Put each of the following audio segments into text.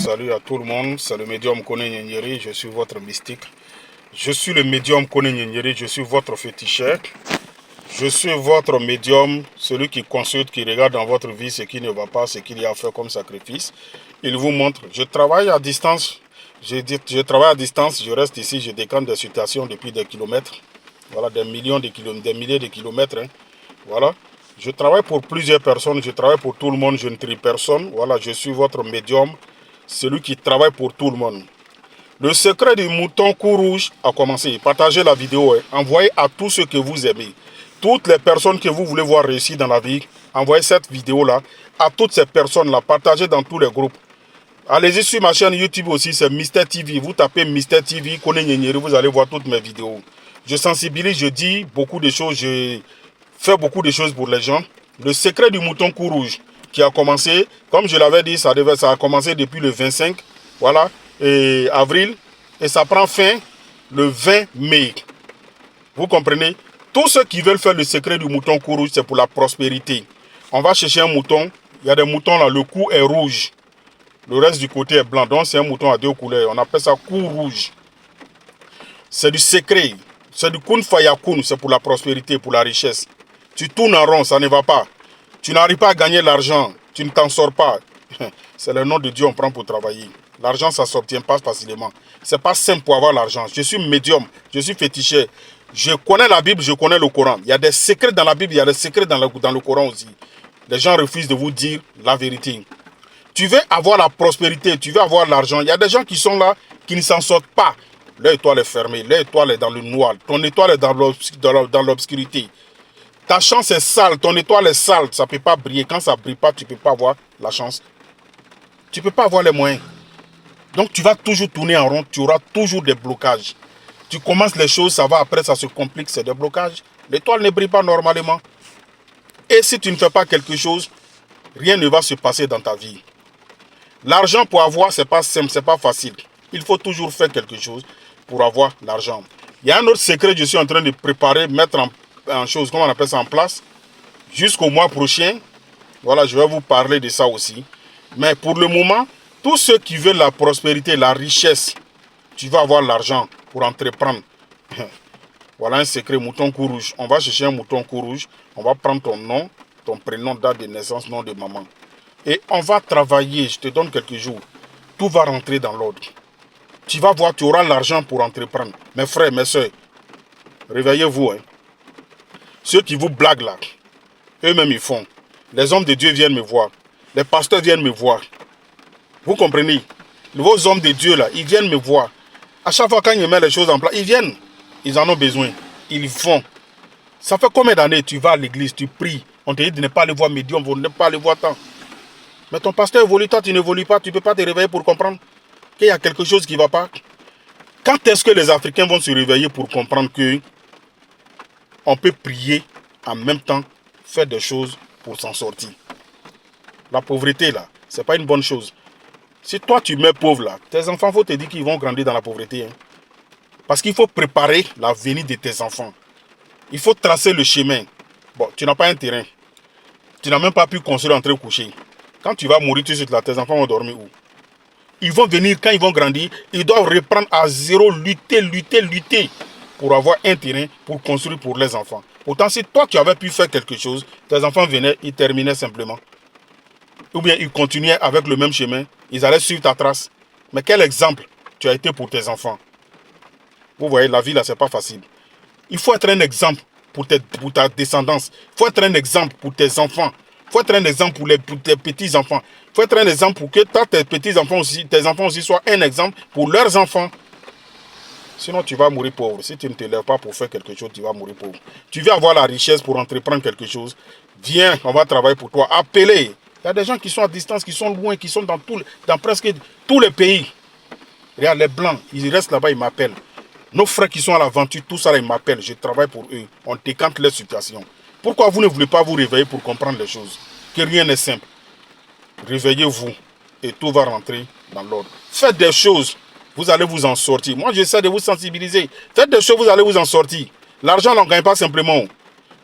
Salut à tout le monde, c'est le médium Kone Nyenyeri, je suis votre mystique. Je suis le médium Kone Nyenyeri, je suis votre féticheur. Je suis votre médium, celui qui consulte, qui regarde dans votre vie ce qui ne va pas, ce qu'il y a à faire comme sacrifice. Il vous montre. Je travaille à distance, je travaille à distance, je reste ici, je décante des situations depuis des kilomètres. Voilà, des millions de kilomètres, des milliers de kilomètres. Voilà. Je travaille pour plusieurs personnes, je travaille pour tout le monde, je ne trie personne. Voilà, je suis votre médium, celui qui travaille pour tout le monde. Le secret du mouton cou rouge a commencé. Partagez la vidéo, envoyez à tous ceux que vous aimez. Toutes les personnes que vous voulez voir réussir dans la vie, envoyez cette vidéo-là à toutes ces personnes-là. Partagez dans tous les groupes. Allez-y sur ma chaîne YouTube aussi, c'est Mister TV. Vous tapez Mister TV, Kone Nyenyeri, vous allez voir toutes mes vidéos. Je sensibilise, je dis beaucoup de choses, je fais beaucoup de choses pour les gens. Le secret du mouton cou rouge qui a commencé, comme je l'avais dit, ça a commencé depuis le 25 voilà, avril et ça prend fin le 20 mai. Vous comprenez? Tous ceux qui veulent faire le secret du mouton cou rouge, c'est pour la prospérité. On va chercher un mouton, il y a des moutons là, le cou est rouge. Le reste du côté est blanc, donc c'est un mouton à deux couleurs. On appelle ça cou rouge. C'est du secret. C'est du kun faya kun, c'est pour la prospérité, pour la richesse. Tu tournes en rond, ça ne va pas. Tu n'arrives pas à gagner l'argent, tu ne t'en sors pas. C'est le nom de Dieu qu'on prend pour travailler. L'argent, ça ne s'obtient pas facilement. Ce n'est pas simple pour avoir l'argent. Je suis médium, je suis féticheur. Je connais la Bible, je connais le Coran. Il y a des secrets dans la Bible, il y a des secrets dans le Coran aussi. Les gens refusent de vous dire la vérité. Tu veux avoir la prospérité, tu veux avoir l'argent. Il y a des gens qui sont là, qui ne s'en sortent pas. Leur étoile est fermée, leur étoile est dans le noir. Ton étoile est dans l'obscurité. Ta chance est sale, ton étoile est sale, ça ne peut pas briller. Quand ça ne brille pas, tu ne peux pas avoir la chance. Tu ne peux pas avoir les moyens. Donc tu vas toujours tourner en rond, tu auras toujours des blocages. Tu commences les choses, ça va, après ça se complique, c'est des blocages. L'étoile ne brille pas normalement. Et si tu ne fais pas quelque chose, rien ne va se passer dans ta vie. L'argent pour avoir, ce n'est pas simple, ce n'est pas facile. Il faut toujours faire quelque chose pour avoir l'argent. Il y a un autre secret que je suis en train de préparer, mettre en chose, comment on appelle ça, en place. Jusqu'au mois prochain, voilà, je vais vous parler de ça aussi. Mais pour le moment, tous ceux qui veulent la prospérité, la richesse, tu vas avoir l'argent pour entreprendre. Voilà un secret, mouton cou rouge. On va chercher un mouton cou rouge. On va prendre ton nom, ton prénom, date de naissance, nom de maman. Et on va travailler, je te donne quelques jours. Tout va rentrer dans l'ordre. Tu vas voir, tu auras l'argent pour entreprendre. Mes frères, mes soeurs, réveillez-vous. Ceux qui vous blaguent là, eux-mêmes ils font. Les hommes de Dieu viennent me voir. Les pasteurs viennent me voir. Vous comprenez? Vos hommes de Dieu là, ils viennent me voir. À chaque fois quand ils mettent les choses en place, ils viennent. Ils en ont besoin. Ils font. Ça fait combien d'années tu vas à l'église, tu pries. On te dit de ne pas aller voir médium, de ne pas aller voir tant. Mais ton pasteur évolue, toi tu n'évolues pas, tu ne peux pas te réveiller pour comprendre qu'il y a quelque chose qui ne va pas. Quand est-ce que les Africains vont se réveiller pour comprendre que on peut prier en même temps, faire des choses pour s'en sortir? La pauvreté là, ce n'est pas une bonne chose. Si toi tu mets pauvre là, tes enfants, il faut te dire qu'ils vont grandir dans la pauvreté. Parce qu'il faut préparer la venue de tes enfants. Il faut tracer le chemin. Bon, tu n'as pas un terrain. Tu n'as même pas pu construire entre coucher. Quand tu vas mourir tout de suite là, tes enfants vont dormir où? Ils vont venir, quand ils vont grandir, ils doivent reprendre à zéro, lutter pour avoir un terrain pour construire pour les enfants. Pourtant, si toi tu avais pu faire quelque chose, tes enfants venaient, ils terminaient simplement. Ou bien ils continuaient avec le même chemin, ils allaient suivre ta trace. Mais quel exemple tu as été pour tes enfants? Vous voyez, la vie là, c'est pas facile. Il faut être un exemple pour ta descendance. Il faut être un exemple pour tes enfants. Il faut être un exemple pour tes petits-enfants. Il faut être un exemple pour que tes petits-enfants aussi, tes enfants aussi soient un exemple pour leurs enfants. Sinon, tu vas mourir pauvre. Si tu ne te lèves pas pour faire quelque chose, tu vas mourir pauvre. Tu veux avoir la richesse pour entreprendre quelque chose. Viens, on va travailler pour toi. Appelez. Il y a des gens qui sont à distance, qui sont loin, qui sont dans presque tous les pays. Regarde, les Blancs, ils restent là-bas, ils m'appellent. Nos frères qui sont à l'aventure, tout ça, là, ils m'appellent. Je travaille pour eux. On décante leur situation. Pourquoi vous ne voulez pas vous réveiller pour comprendre les choses? Que rien n'est simple. Réveillez-vous et tout va rentrer dans l'ordre. Faites des choses, vous allez vous en sortir. Moi, j'essaie de vous sensibiliser. Faites des choses, vous allez vous en sortir. L'argent, on ne gagne pas simplement.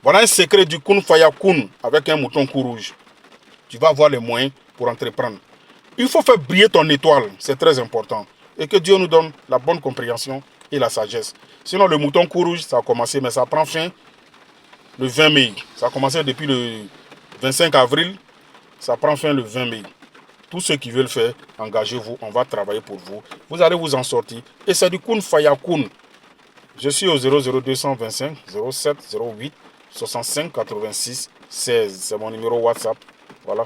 Voilà un secret du kun faya kun avec un mouton cou rouge. Tu vas avoir les moyens pour entreprendre. Il faut faire briller ton étoile, c'est très important. Et que Dieu nous donne la bonne compréhension et la sagesse. Sinon, le mouton cou rouge, ça a commencé, mais ça prend fin le 20 mai. Ça a commencé depuis le 25 avril, ça prend fin le 20 mai. Tous ceux qui veulent faire, engagez-vous, on va travailler pour vous. Vous allez vous en sortir. Et c'est du Kun Faya Kun. Je suis au 00225 07 08 65 86 16. C'est mon numéro WhatsApp. Voilà.